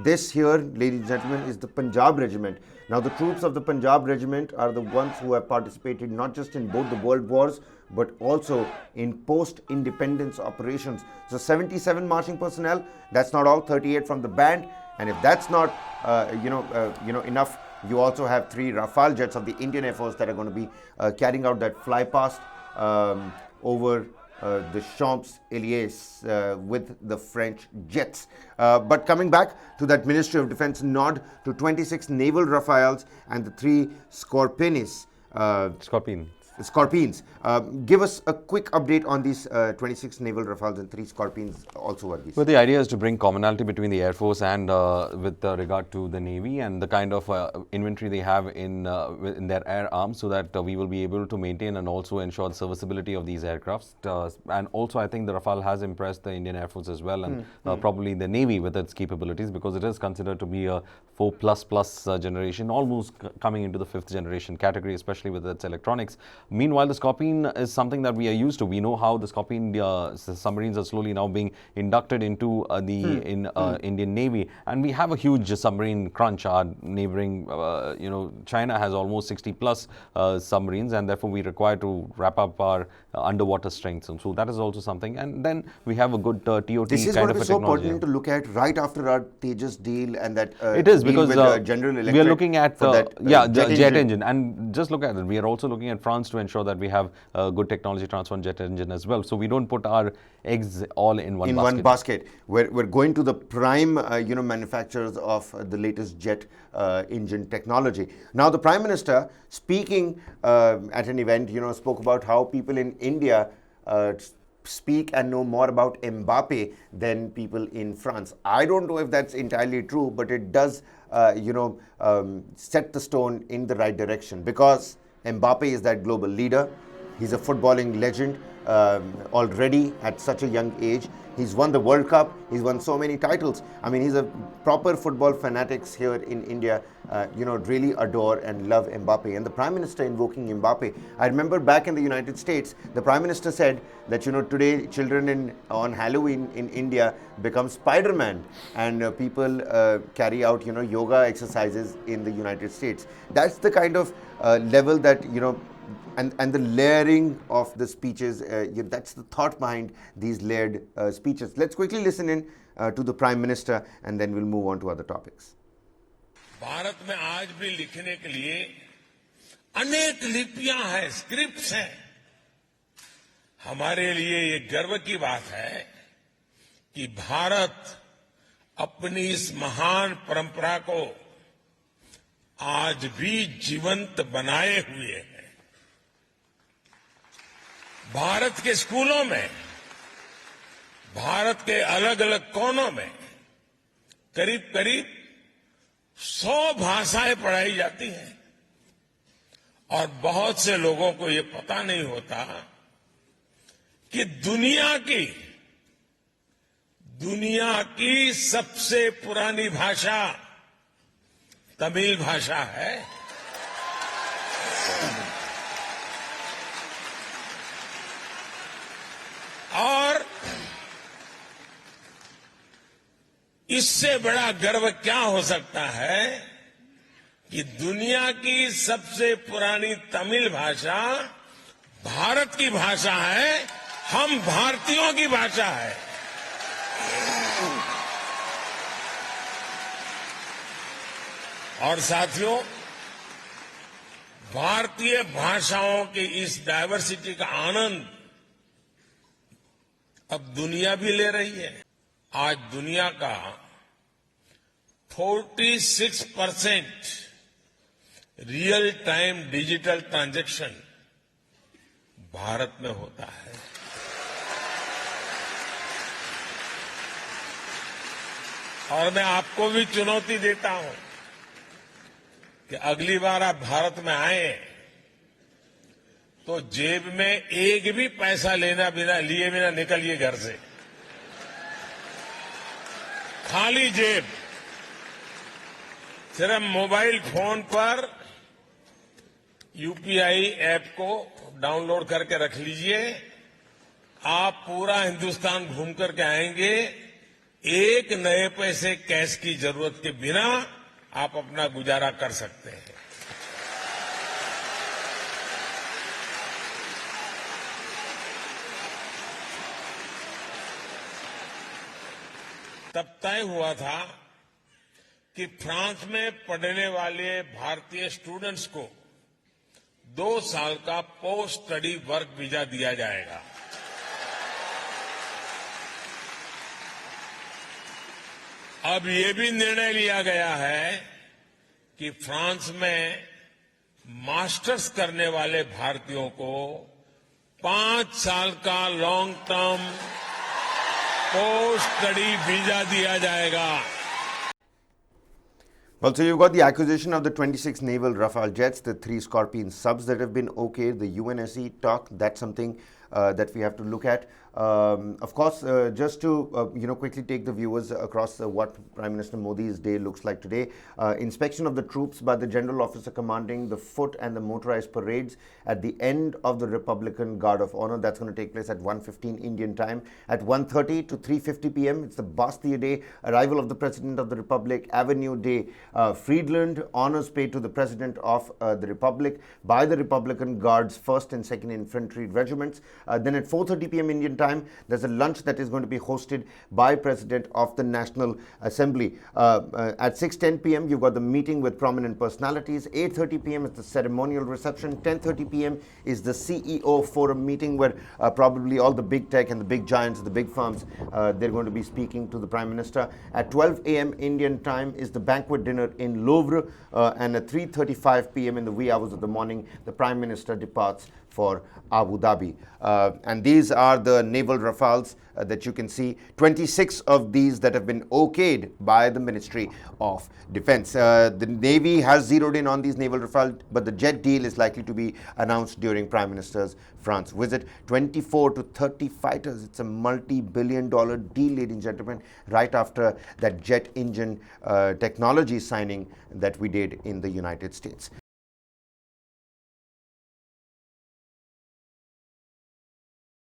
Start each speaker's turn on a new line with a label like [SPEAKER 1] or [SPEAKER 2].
[SPEAKER 1] This here, ladies and gentlemen, is the Punjab Regiment. Now, the troops of the Punjab Regiment are the ones who have participated not just in both the world wars, but also in post-independence operations. So 77 marching personnel, that's not all, 38 from the band. And if that's not, enough, you also have 3 Rafale jets of the Indian Air Force that are going to be carrying out that fly past over the Champs-Élysées with the French jets. But coming back to that Ministry of Defense nod to 26 naval Rafales and the 3 Scorpiones. Scorpions. Give us a quick update on these 26 naval Rafales and 3 Scorpions also, Varghese.
[SPEAKER 2] Well, the idea is to bring commonality between the Air Force and with regard to the Navy and the kind of inventory they have in their air arms, so that we will be able to maintain and also ensure the serviceability of these aircrafts. And also, I think the Rafale has impressed the Indian Air Force as well, and probably the Navy with its capabilities, because it is considered to be a 4++ generation, almost coming into the 5th generation category, especially with its electronics. Meanwhile, the Scorpion is something that we are used to. We know how the Scorpion submarines are slowly now being inducted into the Indian Navy, and we have a huge submarine crunch. Our neighboring, China has almost 60+ submarines, and therefore we require to wrap up our underwater strengths. And so that is also something. And then we have a good TOT kind of a technology.
[SPEAKER 1] This is going to be so pertinent to look at right after our Tejas deal and that
[SPEAKER 2] it is, because
[SPEAKER 1] General Electric,
[SPEAKER 2] we are looking at
[SPEAKER 1] jet
[SPEAKER 2] engine. And just look at it. We are also looking at France to ensure that we have good technology transfer on jet engine as well. So we don't put our eggs all in one basket.
[SPEAKER 1] We're going to the prime manufacturers of the latest jet engine technology. Now, the Prime Minister, speaking at an event, spoke about how people in India speak and know more about Mbappe than people in France. I don't know if that's entirely true, but it does set the stone in the right direction, because Mbappe is that global leader. He's a footballing legend already at such a young age. He's won the World Cup. He's won so many titles. I mean, he's a proper football fanatics here in India, really adore and love Mbappe. And the Prime Minister invoking Mbappe. I remember back in the United States, the Prime Minister said that, today children on Halloween in India become Spider-Man, and people carry out, yoga exercises in the United States. That's the kind of level that, and the layering of the speeches, that's the thought behind these layered speeches. Let's quickly listen in to the Prime Minister, and then we'll move on to other topics.
[SPEAKER 3] Bharat में आज भी लिखने के लिए अनेक लिपियां हैं, scripts हैं. हमारे लिए ये गर्व की बात है कि भारत अपनी इस महान परंपरा को आज भी जीवंत बनाए हुए है. भारत के स्कूलों में, भारत के अलग अलग कोनों में करीब करीब 100 भाषाएं पढ़ाई जाती हैं, और बहुत से लोगों को ये पता नहीं होता कि दुनिया की सबसे पुरानी भाषा तमिल भाषा है. और इससे बड़ा गर्व क्या हो सकता है कि दुनिया की सबसे पुरानी तमिल भाषा भारत की भाषा है, हम भारतीयों की भाषा है. और साथियों, भारतीय भाषाओं की इस डायवर्सिटी का आनंद अब दुनिया भी ले रही है. आज दुनिया का 46% real time digital transaction Bharat में होता है. और मैं आपको भी चुनौती देता हूं कि अगली बार आप भारत में आए तो जेब में एक भी पैसा लिए बिना निकलिए घर से. खाली जेब. सिर्फ मोबाइल फोन पर यूपीआई ऐप को डाउनलोड करके रख लीजिए. आप पूरा हिंदुस्तान घूम करके आएंगे, एक नए पैसे कैश की जरूरत के बिना आप अपना गुजारा कर सकते हैं। तब तय हुआ था कि फ्रांस में पढ़ने वाले भारतीय स्टूडेंट्स को 2 साल का पोस्ट स्टडी वर्क वीजा दिया जाएगा। अब ये भी निर्णय लिया गया है कि फ्रांस में मास्टर्स करने वाले भारतीयों को 5 साल का long term post study visa दिया जाएगा।
[SPEAKER 1] Well, so you've got the acquisition of the 26 naval Rafale jets, the 3 Scorpion subs that have been okayed, the UNSC talk. That's something that we have to look at. Of course, just to quickly take the viewers across what Prime Minister Modi's day looks like today. Inspection of the troops by the General Officer commanding the foot and the motorized parades at the end of the Republican Guard of Honor. That's going to take place at 1:15 Indian time. At 1:30 to 3:50 p.m. it's the Bastille Day, arrival of the President of the Republic, Avenue Day, Friedland, honors paid to the President of the Republic by the Republican Guards 1st and 2nd Infantry Regiments. Then at 4:30 p.m. Indian time, there's a lunch that is going to be hosted by President of the National Assembly. At 6:10 p.m. you've got the meeting with prominent personalities. 8:30 p.m. is the ceremonial reception. 10:30 p.m. is the CEO forum meeting where probably all the big tech and the big giants, the big firms, they're going to be speaking to the Prime Minister. At 12 a.m. Indian time is the banquet dinner in Louvre, and at 3:35 p.m. in the wee hours of the morning, the Prime Minister departs for Abu Dhabi. And these are the naval Rafales that you can see. 26 of these that have been okayed by the Ministry of Defense. The Navy has zeroed in on these naval Rafale, but the jet deal is likely to be announced during Prime Minister's France visit. 24 to 30 fighters. It's a multi-billion-dollar deal, ladies and gentlemen, right after that jet engine technology signing that we did in the United States.